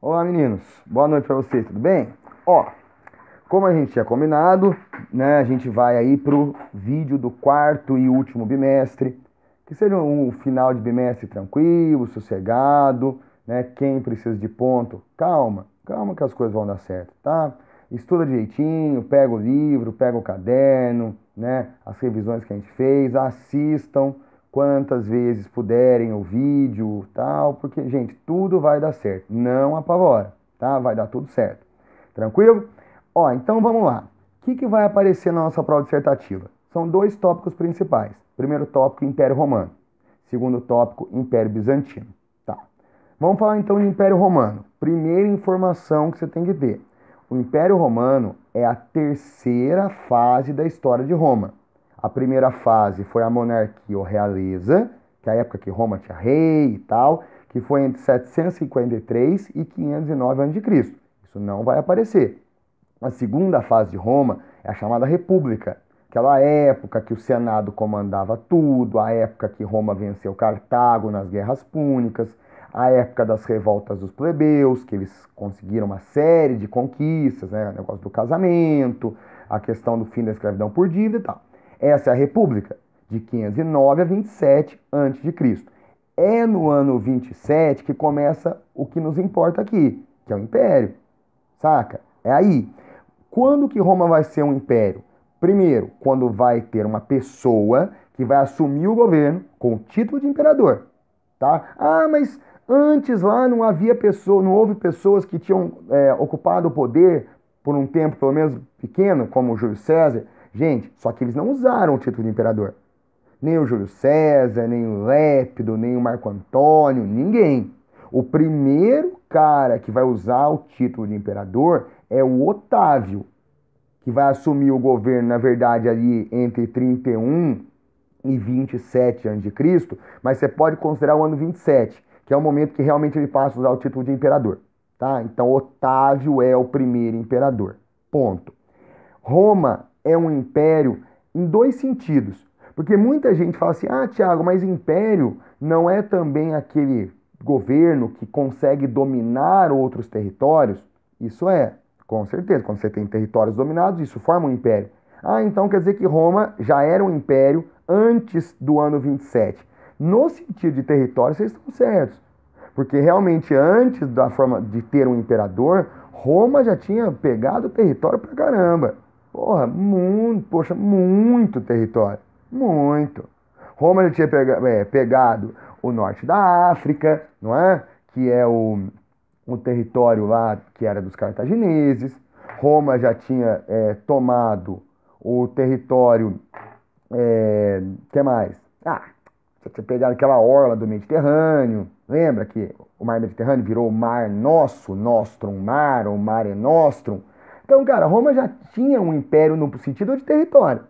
Olá, meninos. Boa noite pra vocês, tudo bem? Ó, como a gente tinha combinado, né, a gente vai aí pro vídeo do quarto e último bimestre, que seja um final de bimestre tranquilo, sossegado, né? Quem precisa de ponto, calma, calma que as coisas vão dar certo, tá? Estuda direitinho, pega o livro, pega o caderno, né? As revisões que a gente fez, assistam quantas vezes puderem o vídeo, tal, porque, gente, tudo vai dar certo. Não apavora, tá? Vai dar tudo certo. Tranquilo? Ó, então vamos lá. O que vai aparecer na nossa prova dissertativa? São dois tópicos principais. Primeiro tópico, Império Romano. Segundo tópico, Império Bizantino. Tá. Vamos falar então de Império Romano. Primeira informação que você tem que ter. O Império Romano é a terceira fase da história de Roma. A primeira fase foi a monarquia ou realeza, que é a época que Roma tinha rei e tal, que foi entre 753 e 509 a.C. Isso não vai aparecer. A segunda fase de Roma é a chamada República, aquela época que o Senado comandava tudo, a época que Roma venceu Cartago nas guerras púnicas, a época das revoltas dos plebeus, que eles conseguiram uma série de conquistas, né? O negócio do casamento, a questão do fim da escravidão por dívida e tal. Essa é a República, de 509 a 27 a.C. É no ano 27 que começa o que nos importa aqui, que é o Império, saca? É aí. Quando que Roma vai ser um império? Primeiro, quando vai ter uma pessoa que vai assumir o governo com o título de imperador, tá? Ah, mas antes lá não havia pessoa, não houve pessoas que tinham ocupado o poder por um tempo pelo menos pequeno, como o Júlio César. Gente, só que eles não usaram o título de imperador. Nem o Júlio César, nem o Lépido, nem o Marco Antônio, ninguém. O primeiro cara que vai usar o título de imperador é o Otávio, que vai assumir o governo, na verdade, ali entre 31 e 27 a.C., mas você pode considerar o ano 27, que é o momento que realmente ele passa a usar o título de imperador, tá? Então, Otávio é o primeiro imperador. Ponto. Roma é um império em dois sentidos. Porque muita gente fala assim: ah, Tiago, mas império não é também aquele governo que consegue dominar outros territórios? Isso é, com certeza. Quando você tem territórios dominados, isso forma um império. Ah, então quer dizer que Roma já era um império antes do ano 27. No sentido de território, vocês estão certos. Porque realmente antes da forma de ter um imperador, Roma já tinha pegado território pra caramba. Porra, muito território. Muito. Roma já tinha pegado o norte da África, não é? Que é o território lá que era dos cartagineses. Roma já tinha tomado o território. Que mais? Ah, já tinha pegado aquela orla do Mediterrâneo. Lembra que o mar Mediterrâneo virou o Mar Nosso, Nostrum Mar, ou Mare Nostrum? Então, cara, Roma já tinha um império no sentido de território.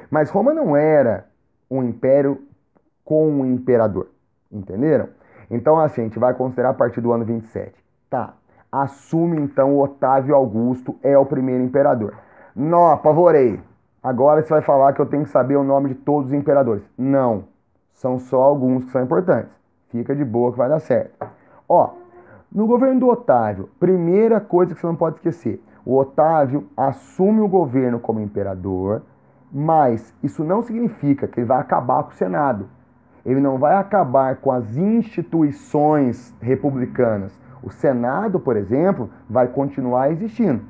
Mas Roma não era um império com um imperador. Entenderam? Então, assim, a gente vai considerar a partir do ano 27. Tá. Assume, então, o Otávio Augusto é o primeiro imperador. Não, apavorei. Agora você vai falar que eu tenho que saber o nome de todos os imperadores. Não. São só alguns que são importantes. Fica de boa que vai dar certo. Ó, no governo do Otávio, primeira coisa que você não pode esquecer: o Otávio assume o governo como imperador, mas isso não significa que ele vai acabar com o Senado. Ele não vai acabar com as instituições republicanas. O Senado, por exemplo, vai continuar existindo.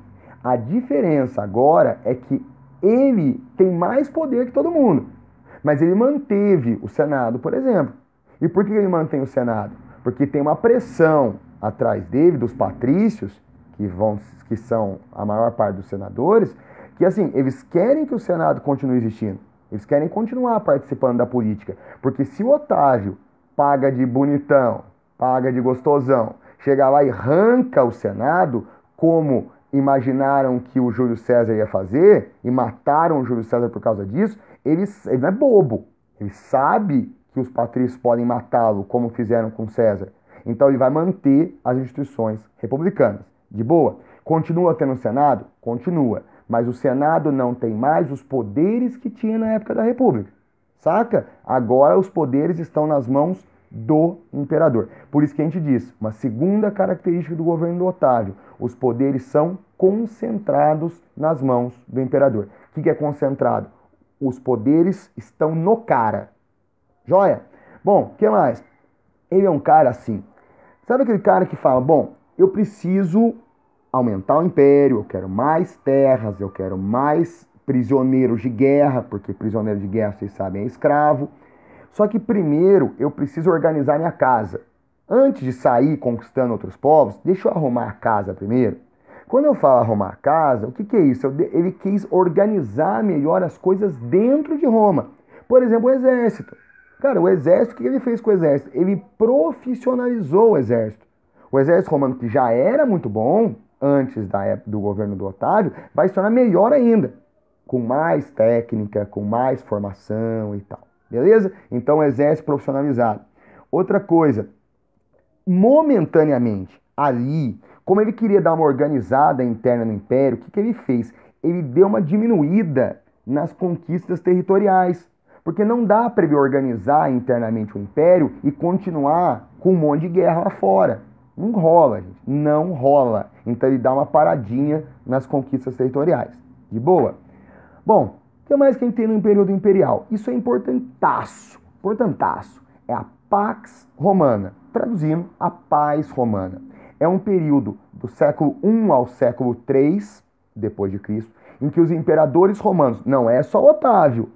A diferença agora é que ele tem mais poder que todo mundo. Mas ele manteve o Senado, por exemplo. E por que ele mantém o Senado? Porque tem uma pressão atrás dele, dos patrícios, que são a maior parte dos senadores, que assim, eles querem que o Senado continue existindo. Eles querem continuar participando da política. Porque se o Otávio paga de bonitão, paga de gostosão, chega lá e arranca o Senado, como imaginaram que o Júlio César ia fazer, e mataram o Júlio César por causa disso, ele não é bobo. Ele sabe que os patrícios podem matá-lo, como fizeram com César. Então ele vai manter as instituições republicanas. De boa. Continua tendo o Senado? Continua. Mas o Senado não tem mais os poderes que tinha na época da República. Saca? Agora os poderes estão nas mãos do imperador. Por isso que a gente diz, uma segunda característica do governo do Otávio, os poderes são concentrados nas mãos do imperador. O que é concentrado? Os poderes estão no cara. Joia? Bom, o que mais? Ele é um cara assim. Sabe aquele cara que fala, bom, eu preciso aumentar o império, eu quero mais terras, eu quero mais prisioneiros de guerra, porque prisioneiro de guerra, vocês sabem, é escravo. Só que primeiro eu preciso organizar minha casa. Antes de sair conquistando outros povos, deixa eu arrumar a casa primeiro. Quando eu falo arrumar a casa, o que é isso? Ele quis organizar melhor as coisas dentro de Roma. Por exemplo, o exército. Cara, o exército, o que ele fez com o exército? Ele profissionalizou o exército. O exército romano, que já era muito bom, antes da época do governo do Otávio, vai se tornar melhor ainda. Com mais técnica, com mais formação e tal. Beleza? Então, o exército profissionalizado. Outra coisa, momentaneamente, ali, como ele queria dar uma organizada interna no império, o que ele fez? Ele deu uma diminuída nas conquistas territoriais. Porque não dá para ele organizar internamente o império e continuar com um monte de guerra lá fora. Não rola, gente. Não rola. Então ele dá uma paradinha nas conquistas territoriais. De boa? Bom, o que mais que a gente tem no período imperial? Isso é importantaço. Importantaço. É a Pax Romana. Traduzindo, a paz romana. É um período do século I ao século III, depois de Cristo, em que os imperadores romanos, não é só Otávio,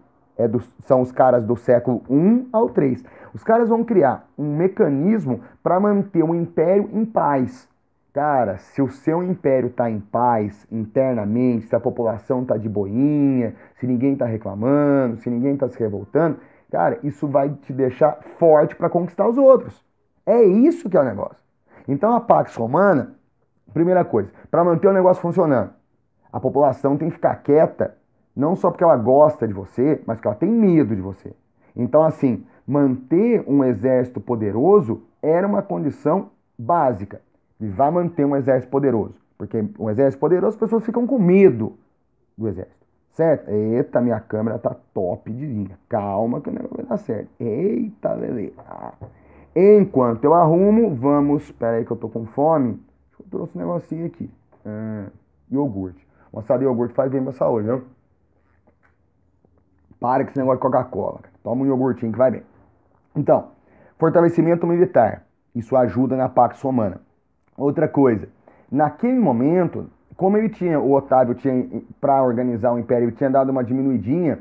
são os caras do século I ao III. Os caras vão criar um mecanismo para manter o império em paz. Cara, se o seu império está em paz internamente, se a população está de boinha, se ninguém está reclamando, se ninguém está se revoltando, cara, isso vai te deixar forte para conquistar os outros. É isso que é o negócio. Então a Pax Romana, primeira coisa, para manter o negócio funcionando, a população tem que ficar quieta, não só porque ela gosta de você, mas porque ela tem medo de você. Então, assim, manter um exército poderoso era uma condição básica. E vai manter um exército poderoso. Porque um exército poderoso, as pessoas ficam com medo do exército. Certo? Eita, minha câmera tá top de linha. Calma que o negócio vai dar certo. Eita, Lelê. Enquanto eu arrumo, vamos... Espera aí que eu tô com fome. Eu trouxe um negocinho aqui. Iogurte. Moçada, iogurte faz bem pra saúde, viu? Para com esse negócio de Coca-Cola. Toma um iogurtinho que vai bem. Então, fortalecimento militar. Isso ajuda na Pax Romana. Outra coisa. Naquele momento, como o Otávio tinha, para organizar o império, ele tinha dado uma diminuidinha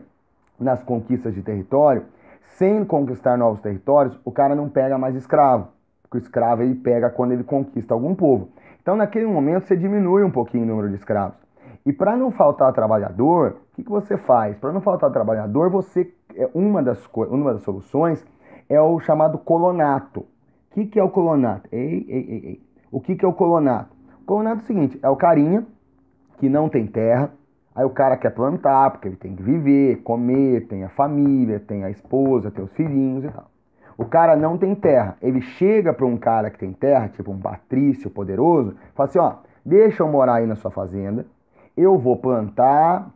nas conquistas de território, sem conquistar novos territórios, o cara não pega mais escravo. Porque o escravo ele pega quando ele conquista algum povo. Então, naquele momento, você diminui um pouquinho o número de escravos. E para não faltar trabalhador, o que você faz? Para não faltar trabalhador, uma das soluções é o chamado colonato. O que é o colonato? O que é o colonato? O colonato é o seguinte, é o carinha que não tem terra, aí o cara quer plantar, porque ele tem que viver, comer, tem a família, tem a esposa, tem os filhinhos e tal. O cara não tem terra, ele chega para um cara que tem terra, tipo um patrício poderoso, fala assim, ó, deixa eu morar aí na sua fazenda, eu vou plantar,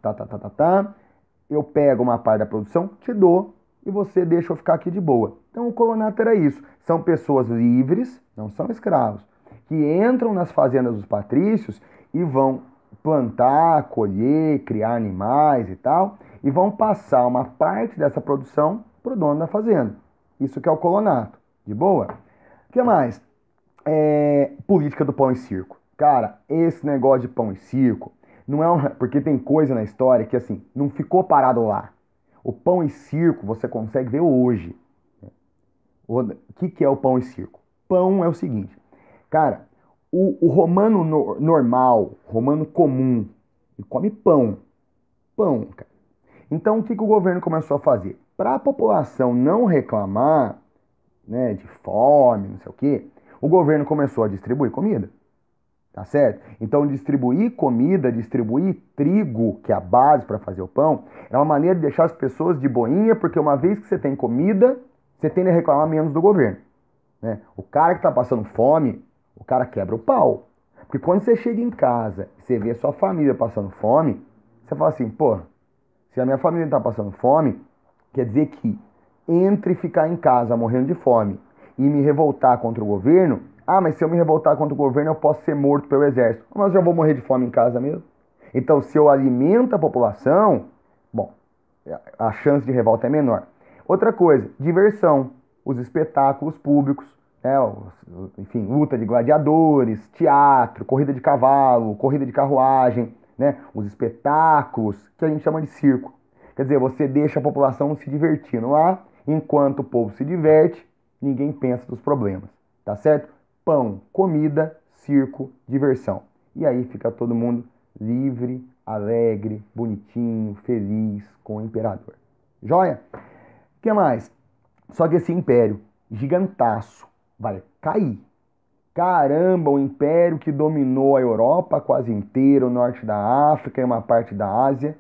eu pego uma parte da produção, te dou, e você deixa eu ficar aqui de boa. Então o colonato era isso, são pessoas livres, não são escravos, que entram nas fazendas dos patrícios e vão plantar, colher, criar animais e tal, e vão passar uma parte dessa produção para o dono da fazenda. Isso que é o colonato. De boa? O que mais? Política do pão e circo. Cara, esse negócio de pão e circo, não é porque tem coisa na história que assim, não ficou parado lá. O pão e circo você consegue ver hoje. O que é o pão e circo? Pão é o seguinte, cara, o romano normal, romano comum, ele come pão. Pão, cara. Então, o que o governo começou a fazer? Para a população não reclamar, né, de fome, não sei o quê, o governo começou a distribuir comida. Tá certo? Então, distribuir comida, distribuir trigo, que é a base para fazer o pão, é uma maneira de deixar as pessoas de boinha, porque uma vez que você tem comida, você tende a reclamar menos do governo. Né? O cara que está passando fome, o cara quebra o pau. Porque quando você chega em casa e você vê a sua família passando fome, você fala assim, pô, se a minha família está passando fome, quer dizer que entre ficar em casa morrendo de fome e me revoltar contra o governo, mas se eu me revoltar contra o governo eu posso ser morto pelo exército. Mas eu já vou morrer de fome em casa mesmo. Então, se eu alimento a população, bom, a chance de revolta é menor. Outra coisa, diversão. Os espetáculos públicos, né? Enfim, luta de gladiadores, teatro, corrida de cavalo, corrida de carruagem, né? Os espetáculos que a gente chama de circo. Quer dizer, você deixa a população se divertindo lá, enquanto o povo se diverte, ninguém pensa dos problemas, tá certo? Pão, comida, circo, diversão. E aí fica todo mundo livre, alegre, bonitinho, feliz com o imperador. Joia? O que mais? Só que esse império gigantaço vai cair. Caramba, o império que dominou a Europa quase inteira, o norte da África e uma parte da Ásia,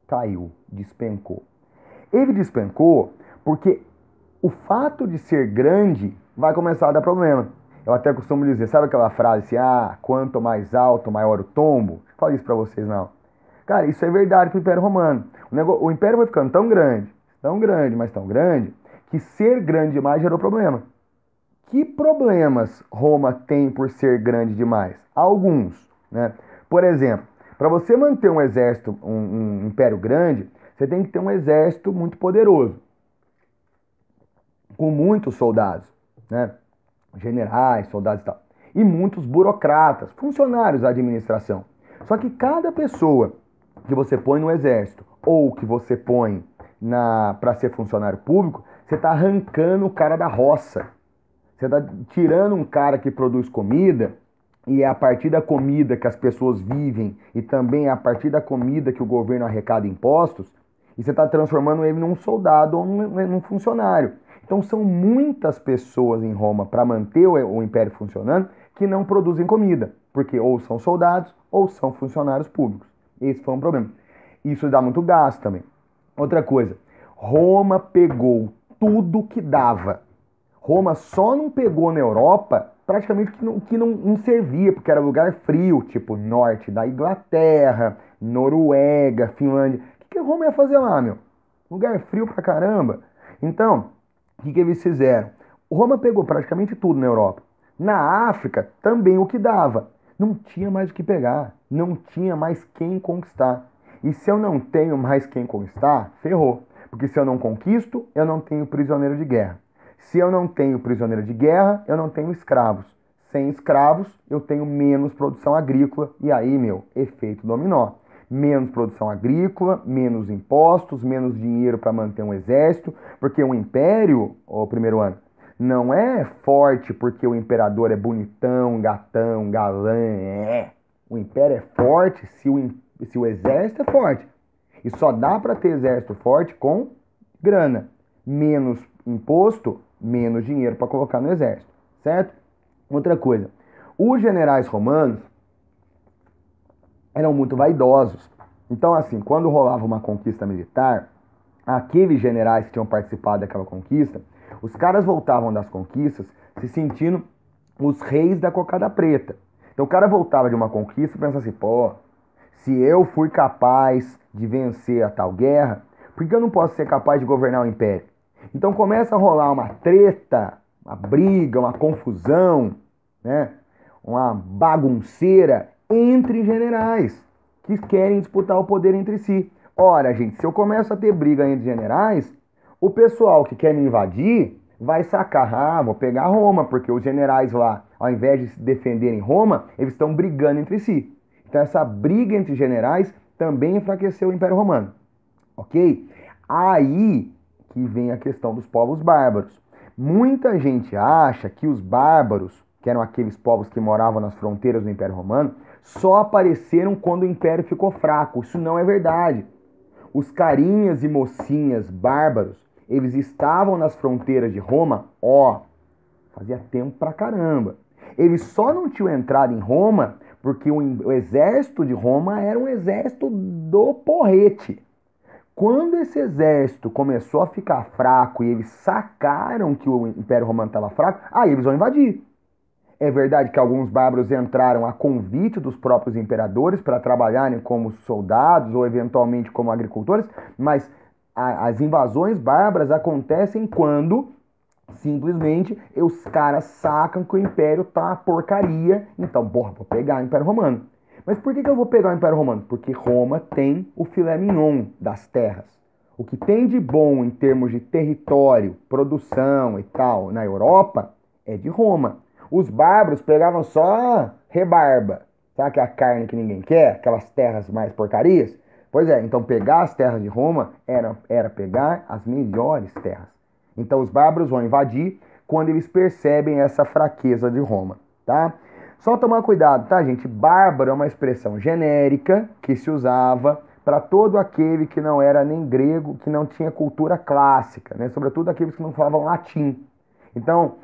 caiu, despencou. Ele despencou porque o fato de ser grande vai começar a dar problema. Eu até costumo dizer, sabe aquela frase assim, quanto mais alto, maior o tombo? Não falo isso pra vocês não. Cara, isso é verdade pro Império Romano. O Império vai ficando tão grande, mas tão grande, que ser grande demais gerou problema. Que problemas Roma tem por ser grande demais? Alguns, né? Por exemplo, para você manter um exército, um império grande, você tem que ter um exército muito poderoso, com muitos soldados, né? Generais, soldados e tal. E muitos burocratas, funcionários da administração. Só que cada pessoa que você põe no exército ou que você põe para ser funcionário público, você está arrancando o cara da roça. Você está tirando um cara que produz comida e é a partir da comida que as pessoas vivem e também é a partir da comida que o governo arrecada impostos e você está transformando ele num soldado ou num funcionário. Então são muitas pessoas em Roma para manter o império funcionando que não produzem comida, porque ou são soldados ou são funcionários públicos. Esse foi um problema. Isso dá muito gasto também. Outra coisa, Roma pegou tudo que dava. Roma só não pegou na Europa praticamente que não servia, porque era lugar frio, tipo norte da Inglaterra, Noruega, Finlândia. O que Roma ia fazer lá, meu? Lugar frio pra caramba. Então, o que eles fizeram? Roma pegou praticamente tudo na Europa. Na África, também o que dava. Não tinha mais o que pegar. Não tinha mais quem conquistar. E se eu não tenho mais quem conquistar, ferrou. Porque se eu não conquisto, eu não tenho prisioneiro de guerra. Se eu não tenho prisioneiro de guerra, eu não tenho escravos. Sem escravos, eu tenho menos produção agrícola. E aí, meu, efeito dominó. Menos produção agrícola, menos impostos, menos dinheiro para manter um exército. Porque o império, o primeiro ano, não é forte porque o imperador é bonitão, gatão, galã. O império é forte se o exército é forte. E só dá para ter exército forte com grana. Menos imposto, menos dinheiro para colocar no exército, certo? Outra coisa, os generais romanos eram muito vaidosos. Então, assim, quando rolava uma conquista militar, aqueles generais que tinham participado daquela conquista, os caras voltavam das conquistas se sentindo os reis da cocada preta. Então, o cara voltava de uma conquista e pensava assim, pô, se eu fui capaz de vencer a tal guerra, por que eu não posso ser capaz de governar o império? Então começa a rolar uma treta, uma briga, uma confusão, né? Uma bagunceira entre generais que querem disputar o poder entre si. Ora, gente, se eu começo a ter briga entre generais, o pessoal que quer me invadir vai sacar, vou pegar Roma, porque os generais lá, ao invés de se defenderem Roma, eles estão brigando entre si. Então essa briga entre generais também enfraqueceu o Império Romano, ok? Aí que vem a questão dos povos bárbaros. Muita gente acha que os bárbaros, que eram aqueles povos que moravam nas fronteiras do Império Romano, só apareceram quando o Império ficou fraco. Isso não é verdade. Os carinhas e mocinhas bárbaros, eles estavam nas fronteiras de Roma, fazia tempo pra caramba. Eles só não tinham entrado em Roma porque o exército de Roma era um exército do porrete. Quando esse exército começou a ficar fraco e eles sacaram que o Império Romano estava fraco, aí eles vão invadir. É verdade que alguns bárbaros entraram a convite dos próprios imperadores para trabalharem como soldados ou eventualmente como agricultores, mas as invasões bárbaras acontecem quando Simplesmente os caras sacam que o Império tá uma porcaria, então, porra, vou pegar o Império Romano. Mas por que eu vou pegar o Império Romano? Porque Roma tem o filé mignon das terras. O que tem de bom em termos de território, produção e tal na Europa é de Roma. Os bárbaros pegavam só rebarba. Sabe aquela carne que ninguém quer? Aquelas terras mais porcarias? Pois é, então pegar as terras de Roma era pegar as melhores terras. Então os bárbaros vão invadir quando eles percebem essa fraqueza de Roma, tá? Só tomar cuidado, tá, gente? Bárbaro é uma expressão genérica que se usava para todo aquele que não era nem grego, que não tinha cultura clássica, né? Sobretudo aqueles que não falavam latim. Então,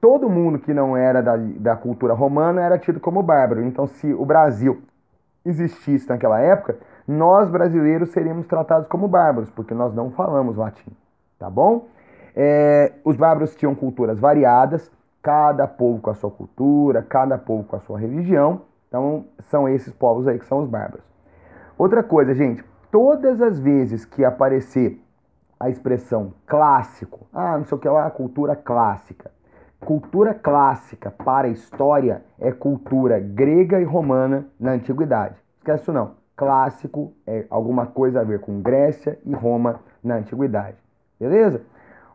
todo mundo que não era da cultura romana era tido como bárbaro. Então, se o Brasil existisse naquela época, nós brasileiros seríamos tratados como bárbaros, porque nós não falamos latim, tá bom? Os bárbaros tinham culturas variadas, cada povo com a sua cultura, cada povo com a sua religião. Então, são esses povos aí que são os bárbaros. Outra coisa, gente, todas as vezes que aparecer a expressão clássico, não sei o que lá, cultura clássica. Cultura clássica para a história é cultura grega e romana na antiguidade. Esquece isso não. Clássico é alguma coisa a ver com Grécia e Roma na antiguidade. Beleza?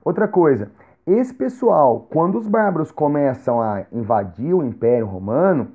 Outra coisa, esse pessoal, quando os bárbaros começam a invadir o Império Romano,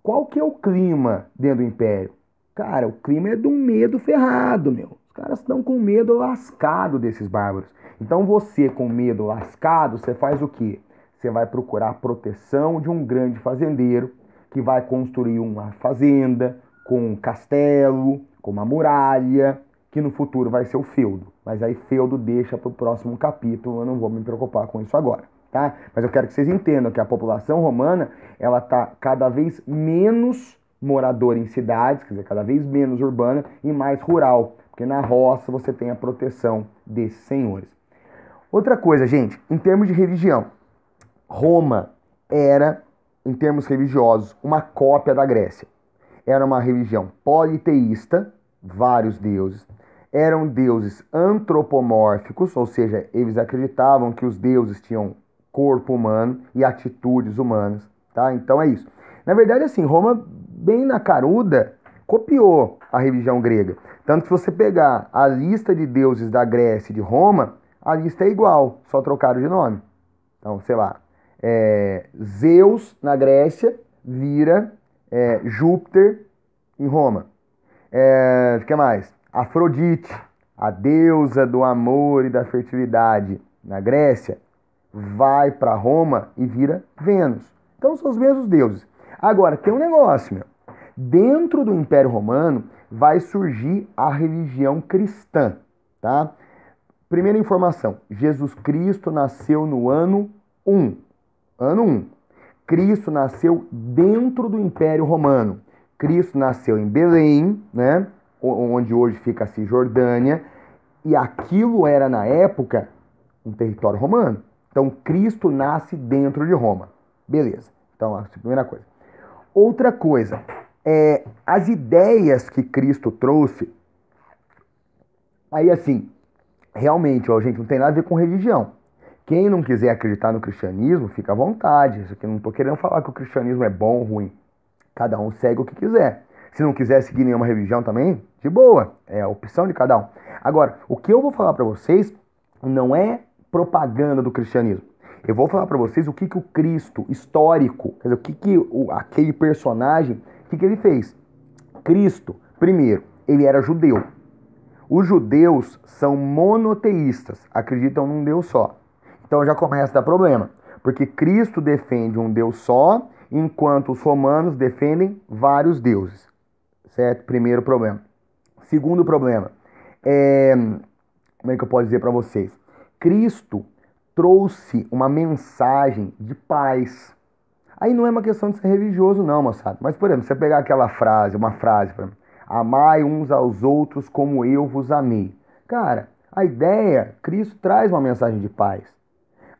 qual que é o clima dentro do Império? Cara, o clima é de um medo ferrado, meu. Os caras estão com medo lascado desses bárbaros. Então você, com medo lascado, você faz o quê? Você vai procurar a proteção de um grande fazendeiro que vai construir uma fazenda com um castelo, com uma muralha, que no futuro vai ser o feudo. Mas aí feudo deixa para o próximo capítulo, eu não vou me preocupar com isso agora, tá? Mas eu quero que vocês entendam que a população romana, ela tá cada vez menos moradora em cidades, quer dizer, cada vez menos urbana e mais rural, porque na roça você tem a proteção desses senhores. Outra coisa, gente, em termos de religião, Roma era, em termos religiosos, uma cópia da Grécia. Era uma religião politeísta, vários deuses. Eram deuses antropomórficos, ou seja, eles acreditavam que os deuses tinham corpo humano e atitudes humanas, tá? Então é isso. Na verdade, assim, Roma, bem na caruda, copiou a religião grega. Tanto que se você pegar a lista de deuses da Grécia e de Roma, a lista é igual, só trocaram de nome. Então, sei lá, Zeus na Grécia vira Júpiter em Roma. O que mais? Afrodite, a deusa do amor e da fertilidade na Grécia, vai para Roma e vira Vênus. Então são os mesmos deuses. Agora, tem um negócio, meu. Dentro do Império Romano vai surgir a religião cristã, tá? Primeira informação, Jesus Cristo nasceu no ano 1. Ano 1. Cristo nasceu dentro do Império Romano. Cristo nasceu em Belém, né? Onde hoje fica a Cisjordânia, e aquilo era, na época, um território romano. Então, Cristo nasce dentro de Roma. Beleza. Então, essa é a primeira coisa. Outra coisa, as ideias que Cristo trouxe, aí assim, realmente, ó, gente, não tem nada a ver com religião. Quem não quiser acreditar no cristianismo, fica à vontade. Isso aqui não estou querendo falar que o cristianismo é bom ou ruim. Cada um segue o que quiser. Se não quiser seguir nenhuma religião também, de boa. É a opção de cada um. Agora, o que eu vou falar para vocês não é propaganda do cristianismo. Eu vou falar para vocês o que o Cristo histórico, quer dizer, aquele personagem, o que ele fez. Cristo, primeiro, ele era judeu. Os judeus são monoteístas, acreditam num Deus só. Então já começa a dar problema, porque Cristo defende um Deus só, enquanto os romanos defendem vários deuses. Certo? Primeiro problema. Segundo problema, como é que eu posso dizer para vocês? Cristo trouxe uma mensagem de paz. Aí não é uma questão de ser religioso não, moçada. Mas, por exemplo, você pegar uma frase, por exemplo, amai uns aos outros como eu vos amei. Cara, a ideia, Cristo traz uma mensagem de paz.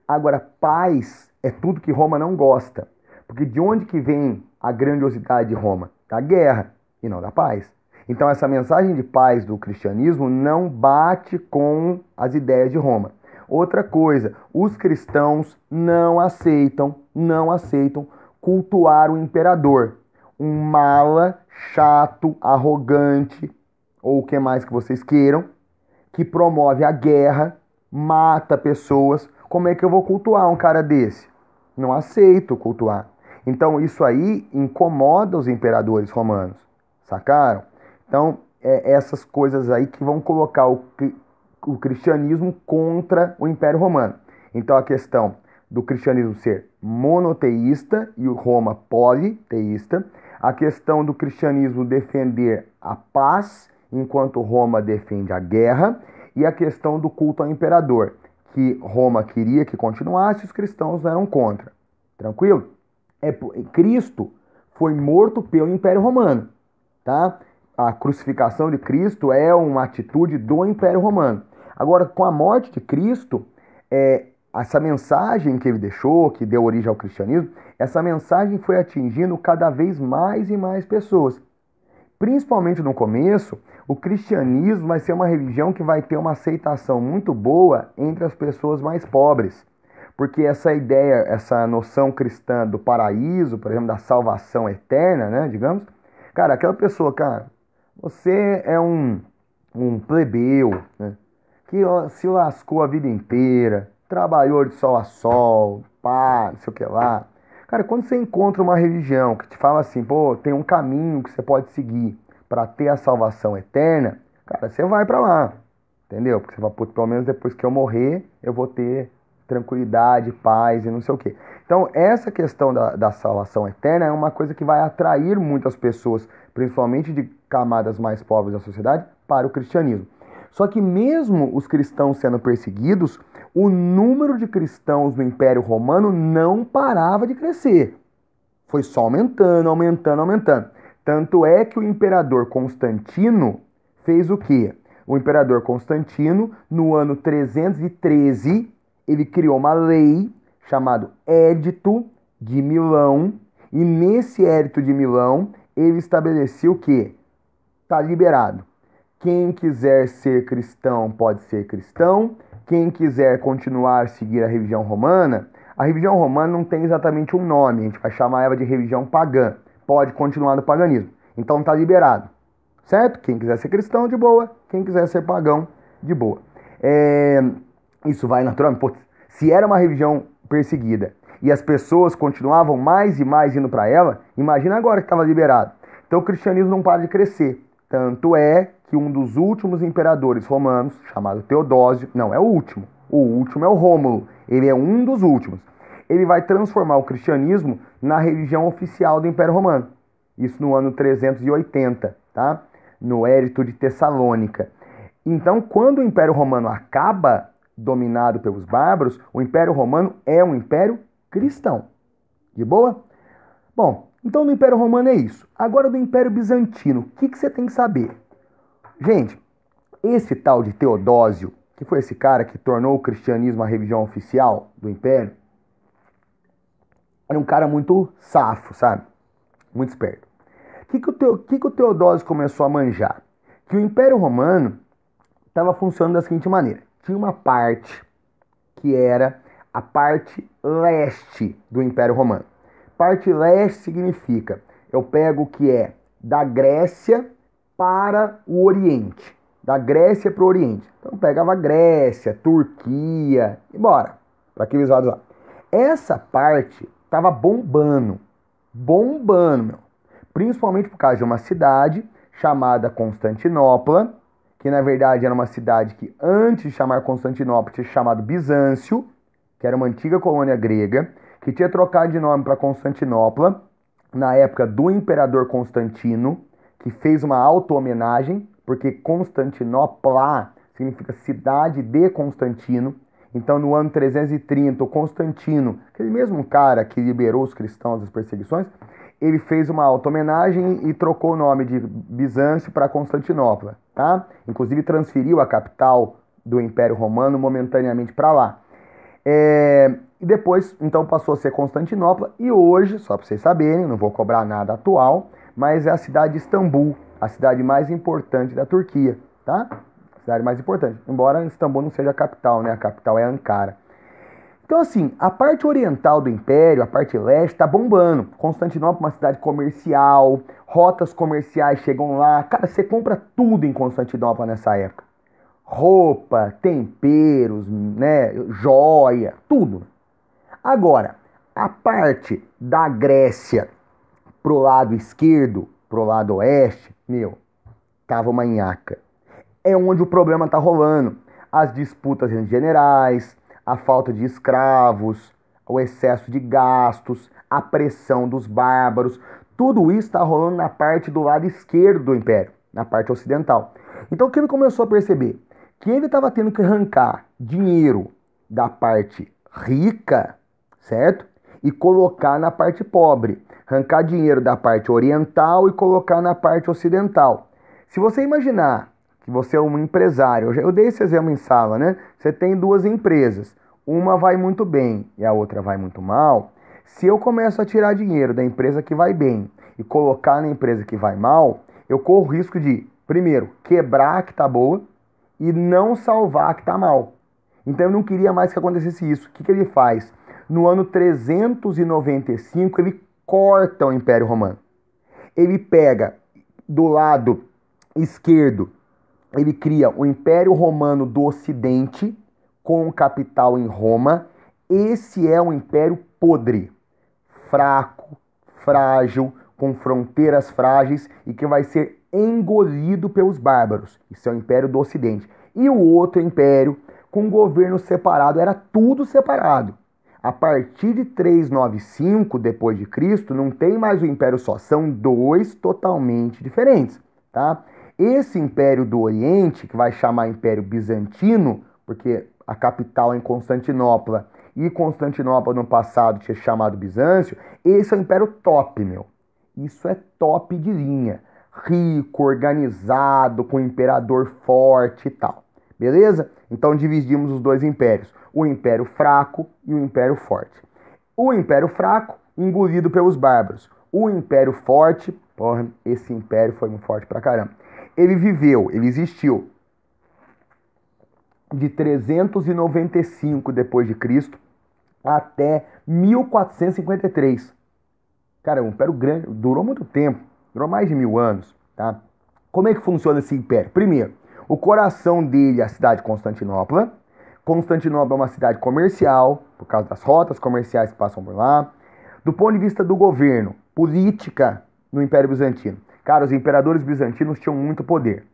Agora, paz é tudo que Roma não gosta. Porque de onde que vem a grandiosidade de Roma? Da guerra e não da paz. Então essa mensagem de paz do cristianismo não bate com as ideias de Roma. Outra coisa, os cristãos não aceitam cultuar o imperador. Um mala, chato, arrogante, ou o que mais que vocês queiram, que promove a guerra, mata pessoas. Como é que eu vou cultuar um cara desse? Não aceito cultuar. Então isso aí incomoda os imperadores romanos, sacaram? Então essas coisas aí que vão colocar o cristianismo contra o Império Romano. Então a questão do cristianismo ser monoteísta e o Roma politeísta, a questão do cristianismo defender a paz enquanto Roma defende a guerra, e a questão do culto ao imperador, que Roma queria que continuasse, os cristãos eram contra. Tranquilo? Cristo foi morto pelo Império Romano, tá? A crucificação de Cristo é uma atitude do Império Romano. Agora, com a morte de Cristo, essa mensagem que ele deixou, que deu origem ao cristianismo, essa mensagem foi atingindo cada vez mais e mais pessoas. Principalmente no começo, o cristianismo vai ser uma religião que vai ter uma aceitação muito boa entre as pessoas mais pobres. Porque essa ideia, essa noção cristã do paraíso, por exemplo, da salvação eterna, né, digamos, cara, aquela pessoa, cara, você é um plebeu, né, que se lascou a vida inteira, trabalhou de sol a sol, pá, não sei o que lá. Cara, quando você encontra uma religião que te fala assim, pô, tem um caminho que você pode seguir para ter a salvação eterna, cara, você vai para lá, entendeu? Porque você fala, pô, pelo menos depois que eu morrer, eu vou ter tranquilidade, paz e não sei o quê. Então, essa questão da salvação eterna é uma coisa que vai atrair muitas pessoas, principalmente de camadas mais pobres da sociedade, para o cristianismo. Só que mesmo os cristãos sendo perseguidos, o número de cristãos no Império Romano não parava de crescer. Foi só aumentando, aumentando, aumentando. Tanto é que o imperador Constantino fez o quê? O imperador Constantino, no ano 313, ele criou uma lei chamada Édito de Milão. E nesse Édito de Milão, ele estabeleceu o quê? Está liberado. Quem quiser ser cristão pode ser cristão. Quem quiser continuar a seguir a religião romana não tem exatamente um nome, a gente vai chamar ela de religião pagã. Pode continuar no paganismo. Então tá liberado, certo? Quem quiser ser cristão, de boa. Quem quiser ser pagão, de boa. Isso vai naturalmente. Pô, se era uma religião perseguida e as pessoas continuavam mais e mais indo para ela, imagina agora que estava liberado. Então o cristianismo não para de crescer. Tanto é que um dos últimos imperadores romanos, chamado Teodósio, não é o último é o Rômulo, ele é um dos últimos. Ele vai transformar o cristianismo na religião oficial do Império Romano. Isso no ano 380, tá? No Édito de Tessalônica. Então, quando o Império Romano acaba, dominado pelos bárbaros, o Império Romano é um império cristão. De boa? Bom, então no Império Romano é isso. Agora do Império Bizantino, o que você tem que saber? Gente, esse tal de Teodósio, que foi esse cara que tornou o cristianismo a religião oficial do Império, era um cara muito safo, sabe? Muito esperto. O que o Teodósio começou a manjar? Que o Império Romano estava funcionando da seguinte maneira. Tinha uma parte que era a parte leste do Império Romano. Parte leste significa, eu pego o que é da Grécia para o Oriente. Da Grécia para o Oriente. Então pegava Grécia, Turquia e bora. Para aqueles lados lá. Essa parte estava bombando. Bombando, meu. Principalmente por causa de uma cidade chamada Constantinopla, que na verdade era uma cidade que antes de chamar Constantinopla tinha chamado Bizâncio, que era uma antiga colônia grega, que tinha trocado de nome para Constantinopla na época do imperador Constantino, que fez uma auto-homenagem, porque Constantinopla significa cidade de Constantino. Então, no ano 330, o Constantino, aquele mesmo cara que liberou os cristãos das perseguições, ele fez uma auto-homenagem e trocou o nome de Bizâncio para Constantinopla, tá? Inclusive transferiu a capital do Império Romano momentaneamente para lá. E depois, então, passou a ser Constantinopla e hoje, só para vocês saberem, não vou cobrar nada atual, mas é a cidade de Istambul, a cidade mais importante da Turquia, tá? cidade mais importante. Embora Istambul não seja a capital, né? A capital é Ankara. Então, assim, a parte oriental do império, a parte leste, está bombando. Constantinopla é uma cidade comercial, rotas comerciais chegam lá. Cara, você compra tudo em Constantinopla nessa época. Roupa, temperos, né, joia, tudo. Agora, a parte da Grécia pro lado esquerdo, pro lado oeste, meu, tava uma nhaca. É onde o problema tá rolando. As disputas entre generais, a falta de escravos, o excesso de gastos, a pressão dos bárbaros, tudo isso está rolando na parte do lado esquerdo do império, na parte ocidental. Então o que ele começou a perceber? Que ele estava tendo que arrancar dinheiro da parte rica, certo? E colocar na parte pobre. Arrancar dinheiro da parte oriental e colocar na parte ocidental. Se você imaginar que você é um empresário, eu dei esse exemplo em sala, né? Você tem duas empresas, uma vai muito bem e a outra vai muito mal. Se eu começo a tirar dinheiro da empresa que vai bem e colocar na empresa que vai mal, eu corro o risco de, primeiro, quebrar a que tá boa e não salvar a que tá mal. Então eu não queria mais que acontecesse isso. O que ele faz? No ano 395, ele corta o Império Romano. Ele pega do lado esquerdo, ele cria o Império Romano do Ocidente, com capital em Roma. Esse é um império podre, fraco, frágil, com fronteiras frágeis e que vai ser engolido pelos bárbaros. Isso é o Império do Ocidente. E o outro império, com governo separado, era tudo separado. A partir de 395 depois de Cristo, não tem mais o império só, são dois totalmente diferentes, tá? Esse império do Oriente, que vai chamar Império Bizantino, porque a capital é em Constantinopla, e Constantinopla no passado tinha chamado Bizâncio, esse é o império top, meu. Isso é top de linha. Rico, organizado, com imperador forte e tal. Beleza? Então dividimos os dois impérios. O império fraco e o império forte. O império fraco, engolido pelos bárbaros. O império forte, porra, esse império foi muito forte pra caramba. Ele existiu de 395 depois de Cristo até 1453. Cara, um império grande, durou muito tempo, durou mais de 1000 anos, tá? Como é que funciona esse império? Primeiro, o coração dele é a cidade de Constantinopla. Constantinopla é uma cidade comercial, por causa das rotas comerciais que passam por lá. Do ponto de vista do governo, política no Império Bizantino. Cara, os imperadores bizantinos tinham muito poder.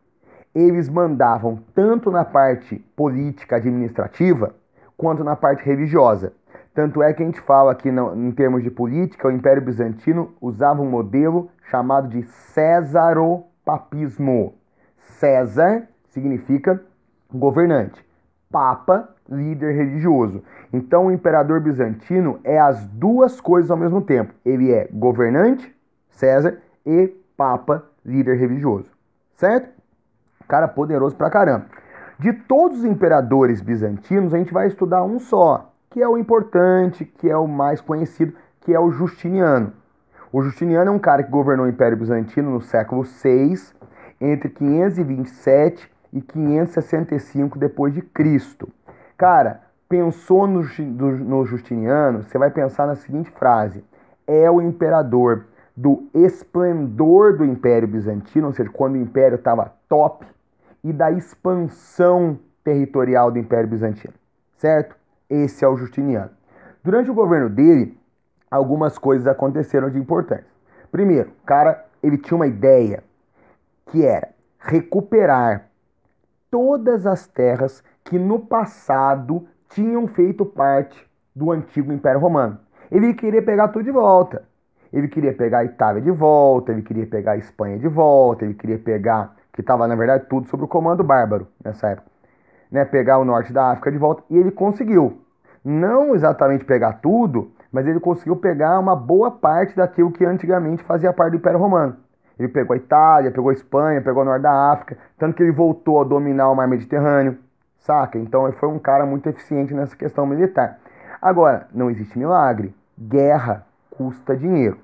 Eles mandavam tanto na parte política administrativa, quanto na parte religiosa. Tanto é que a gente fala aqui em termos de política, o Império Bizantino usava um modelo chamado de Césaropapismo. César significa governante, Papa, líder religioso. Então o imperador bizantino é as duas coisas ao mesmo tempo. Ele é governante, César, e Papa, líder religioso. Certo? Cara poderoso pra caramba. De todos os imperadores bizantinos, a gente vai estudar um só, que é o importante, que é o mais conhecido, que é o Justiniano. O Justiniano é um cara que governou o Império Bizantino no século VI, entre 527 e 565 depois de Cristo. Cara, pensou no Justiniano, você vai pensar na seguinte frase: é o imperador do esplendor do Império Bizantino, ou seja, quando o Império estava top, e da expansão territorial do Império Bizantino, certo? Esse é o Justiniano. Durante o governo dele, algumas coisas aconteceram de importante. Primeiro, o cara, ele tinha uma ideia que era recuperar todas as terras que no passado tinham feito parte do antigo Império Romano. Ele queria pegar tudo de volta. Ele queria pegar a Itália de volta, ele queria pegar a Espanha de volta, ele queria pegar, que estava na verdade tudo sob o comando bárbaro nessa época, né? Pegar o norte da África de volta, e ele conseguiu. Não exatamente pegar tudo, mas ele conseguiu pegar uma boa parte daquilo que antigamente fazia parte do Império Romano. Ele pegou a Itália, pegou a Espanha, pegou o norte da África, tanto que ele voltou a dominar o mar Mediterrâneo, saca? Então ele foi um cara muito eficiente nessa questão militar. Agora, não existe milagre. Guerra custa dinheiro.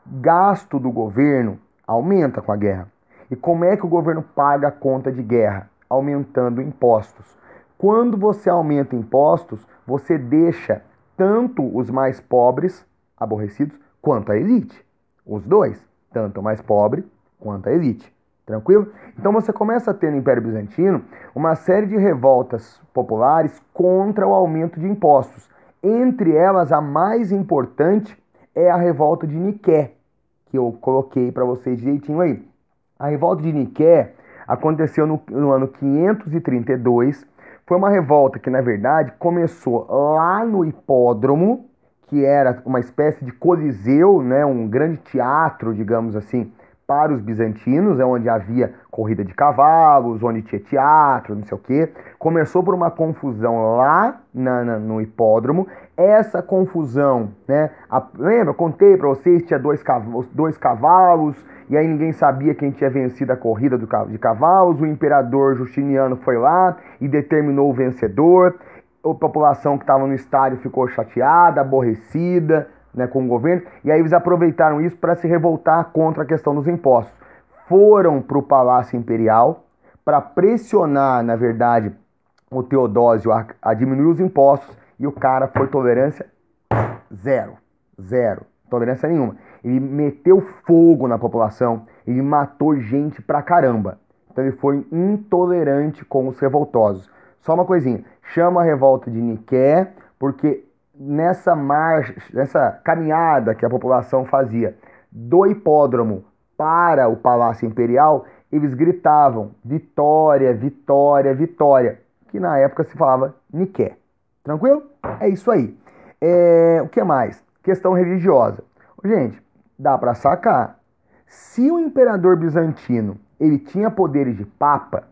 Gasto do governo aumenta com a guerra. E como é que o governo paga a conta de guerra? aumentando impostos. Quando você aumenta impostos, você deixa tanto os mais pobres aborrecidos quanto a elite. Os dois, tanto o mais pobre quanto a elite. Tranquilo? Então você começa a ter no Império Bizantino uma série de revoltas populares contra o aumento de impostos. Entre elas, a mais importante é a revolta de Niqué, que eu coloquei para vocês direitinho aí. A revolta de Niqué aconteceu no ano 532. Foi uma revolta que, na verdade, começou lá no hipódromo, que era uma espécie de coliseu, né, um grande teatro, digamos assim, para os bizantinos, onde havia corrida de cavalos, onde tinha teatro, não sei o quê. Começou por uma confusão lá no hipódromo. Essa confusão, né? Lembra? Eu contei para vocês, tinha dois cavalos, e aí ninguém sabia quem tinha vencido a corrida de cavalos. O imperador Justiniano foi lá e determinou o vencedor. A população que estava no estádio ficou chateada, aborrecida, né, com o governo, e aí eles aproveitaram isso para se revoltar contra a questão dos impostos. Foram para o Palácio Imperial para pressionar, na verdade, o Teodósio a diminuir os impostos, e o cara foi tolerância zero. Tolerância nenhuma. Ele meteu fogo na população, ele matou gente pra caramba. Então ele foi intolerante com os revoltosos. Só uma coisinha, chama a revolta de Niqué, porque nessa caminhada que a população fazia do hipódromo para o Palácio Imperial, eles gritavam vitória, vitória, vitória, que na época se falava Niqué. Tranquilo? É isso aí. O que mais? Questão religiosa. Gente, dá para sacar. Se o imperador bizantino ele tinha poderes de papa,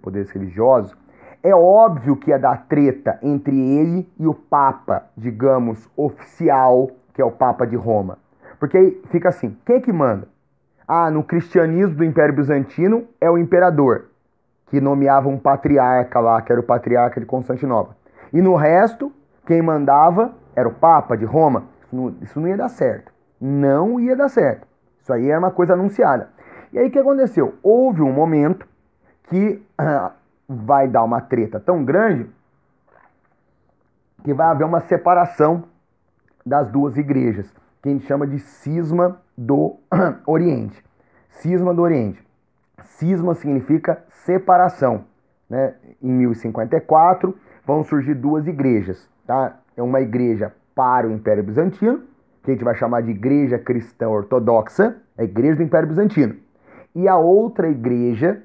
poderes religiosos, é óbvio que ia dar treta entre ele e o Papa, digamos, oficial, que é o Papa de Roma. Porque aí fica assim, quem é que manda? No cristianismo do Império Bizantino é o imperador, que nomeava um patriarca lá, que era o patriarca de Constantinopla. E no resto, quem mandava era o Papa de Roma. Isso não ia dar certo. Não ia dar certo. Isso aí era uma coisa anunciada. E aí o que aconteceu? Houve um momento que vai dar uma treta tão grande que vai haver uma separação das duas igrejas, que a gente chama de cisma do Oriente. Cisma do Oriente. Cisma significa separação, né? Em 1054 vão surgir duas igrejas, tá? É uma igreja para o Império Bizantino, que a gente vai chamar de Igreja Cristã Ortodoxa, a Igreja do Império Bizantino. E a outra igreja,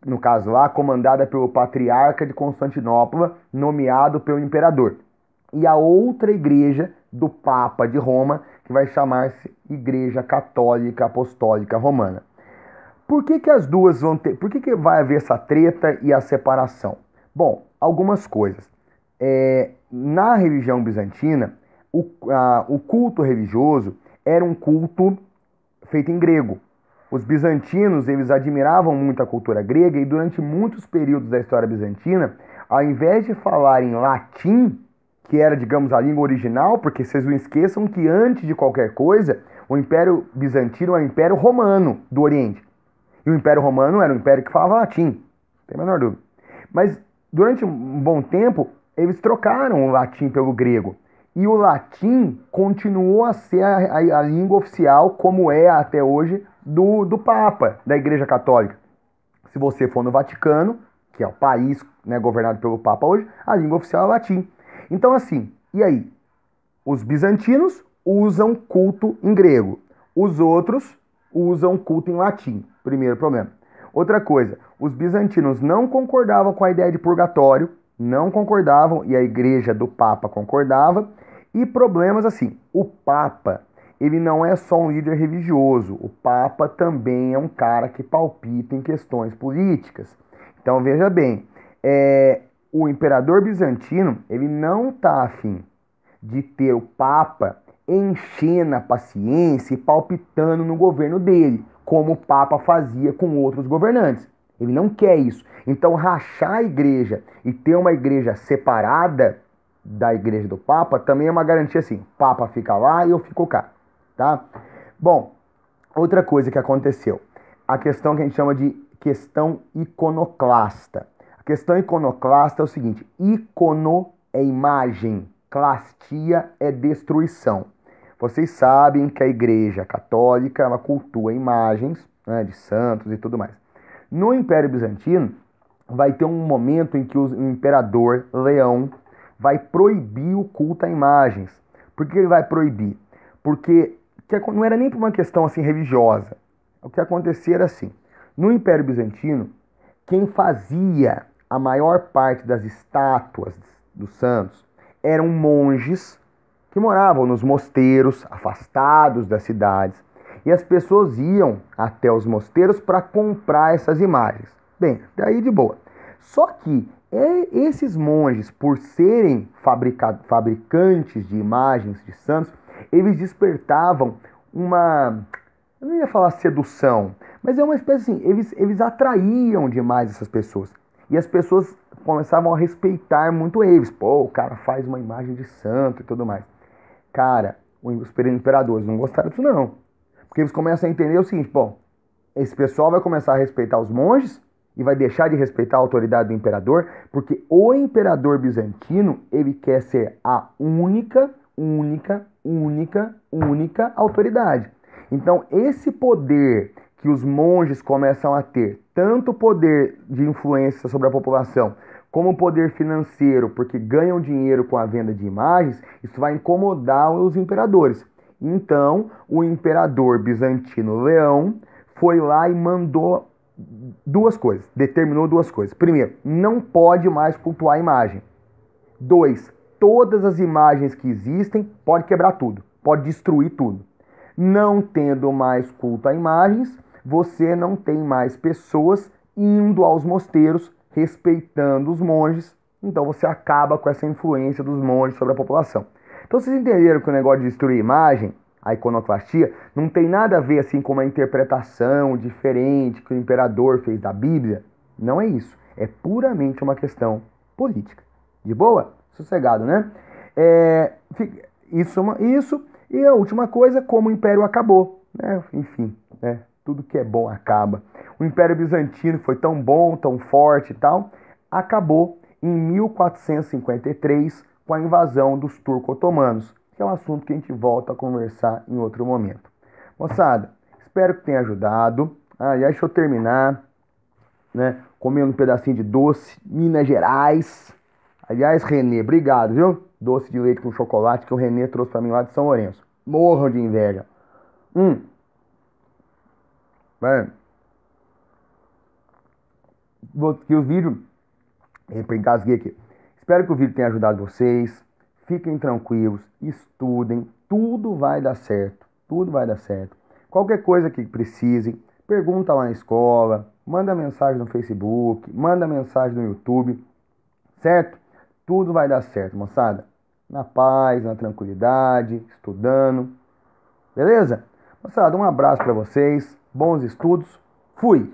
no caso lá, comandada pelo patriarca de Constantinopla, nomeado pelo imperador. E a outra igreja do Papa de Roma, que vai chamar-se Igreja Católica Apostólica Romana. Por que as duas vão ter... Por que vai haver essa treta e a separação? Bom, algumas coisas. Na religião bizantina, o culto religioso era um culto feito em grego. Os bizantinos, eles admiravam muito a cultura grega, e durante muitos períodos da história bizantina, ao invés de falar em latim, que era, digamos, a língua original, porque vocês não esqueçam que antes de qualquer coisa, o Império Bizantino era o Império Romano do Oriente. E o Império Romano era um império que falava latim, não tem a menor dúvida. Mas durante um bom tempo, eles trocaram o latim pelo grego. E o latim continuou a ser a língua oficial, como é até hoje, do Papa, da Igreja Católica. Se você for no Vaticano, que é o país, né, governado pelo Papa hoje, a língua oficial é latim. Então assim, e aí? Os bizantinos usam culto em grego. Os outros usam culto em latim. Primeiro problema. Outra coisa, os bizantinos não concordavam com a ideia de purgatório, não concordavam, e a igreja do Papa concordava. E problemas assim, o Papa, ele não é só um líder religioso, o Papa também é um cara que palpita em questões políticas. Então veja bem, o imperador bizantino, ele não está afim de ter o Papa enchendo a paciência e palpitando no governo dele, como o Papa fazia com outros governantes. Ele não quer isso. Então rachar a igreja e ter uma igreja separada da igreja do Papa também é uma garantia assim, o Papa fica lá e eu fico cá, tá? Bom, outra coisa que aconteceu, a questão que a gente chama de questão iconoclasta. A questão iconoclasta é o seguinte: icono é imagem, clastia é destruição. Vocês sabem que a Igreja Católica ela cultua imagens, né, de santos e tudo mais. No Império Bizantino, vai ter um momento em que o imperador Leão vai proibir o culto a imagens. Por que ele vai proibir? Porque não era nem por uma questão assim religiosa. O que acontecia era assim: no Império Bizantino, quem fazia a maior parte das estátuas dos santos eram monges que moravam nos mosteiros, afastados das cidades, e as pessoas iam até os mosteiros para comprar essas imagens. Bem, daí de boa. Só que esses monges, por serem fabricantes de imagens de santos, eles despertavam uma, eu não ia falar sedução, mas é uma espécie assim, eles atraíam demais essas pessoas. E as pessoas começavam a respeitar muito eles. Pô, o cara faz uma imagem de santo e tudo mais. Cara, os imperadores não gostaram disso não. Porque eles começam a entender o seguinte: bom, esse pessoal vai começar a respeitar os monges e vai deixar de respeitar a autoridade do imperador, porque o imperador bizantino, ele quer ser a única autoridade. Então, esse poder que os monges começam a ter, tanto poder de influência sobre a população, como poder financeiro, porque ganham dinheiro com a venda de imagens, isso vai incomodar os imperadores. Então, o imperador bizantino Leão foi lá e mandou determinou duas coisas. Primeiro, não pode mais cultuar a imagem. 2, todas as imagens que existem, pode quebrar tudo, pode destruir tudo. Não tendo mais culto a imagens, você não tem mais pessoas indo aos mosteiros, respeitando os monges, então você acaba com essa influência dos monges sobre a população. Então vocês entenderam que o negócio de destruir imagem, a iconoclastia, não tem nada a ver assim com uma interpretação diferente que o imperador fez da Bíblia? Não é isso. É puramente uma questão política. De boa? Sossegado, né? Isso. E a última coisa, como o Império acabou, né? Enfim, né? Tudo que é bom acaba. O Império Bizantino foi tão bom, tão forte e tal, acabou em 1453 com a invasão dos turco-otomanos, que é um assunto que a gente volta a conversar em outro momento. Moçada, espero que tenha ajudado. Deixa eu terminar, né, comendo um pedacinho de doce, Minas Gerais. Aliás, Renê, obrigado, viu? Doce de leite com chocolate que o Renê trouxe pra mim lá de São Lourenço. Morram de inveja. Que o vídeo... Engasguei aqui. Espero que o vídeo tenha ajudado vocês. Fiquem tranquilos, estudem, tudo vai dar certo. Tudo vai dar certo. Qualquer coisa que precisem, pergunta lá na escola, manda mensagem no Facebook, manda mensagem no YouTube, certo? Tudo vai dar certo, moçada. Na paz, na tranquilidade, estudando. Beleza? Moçada, um abraço pra vocês, bons estudos, fui!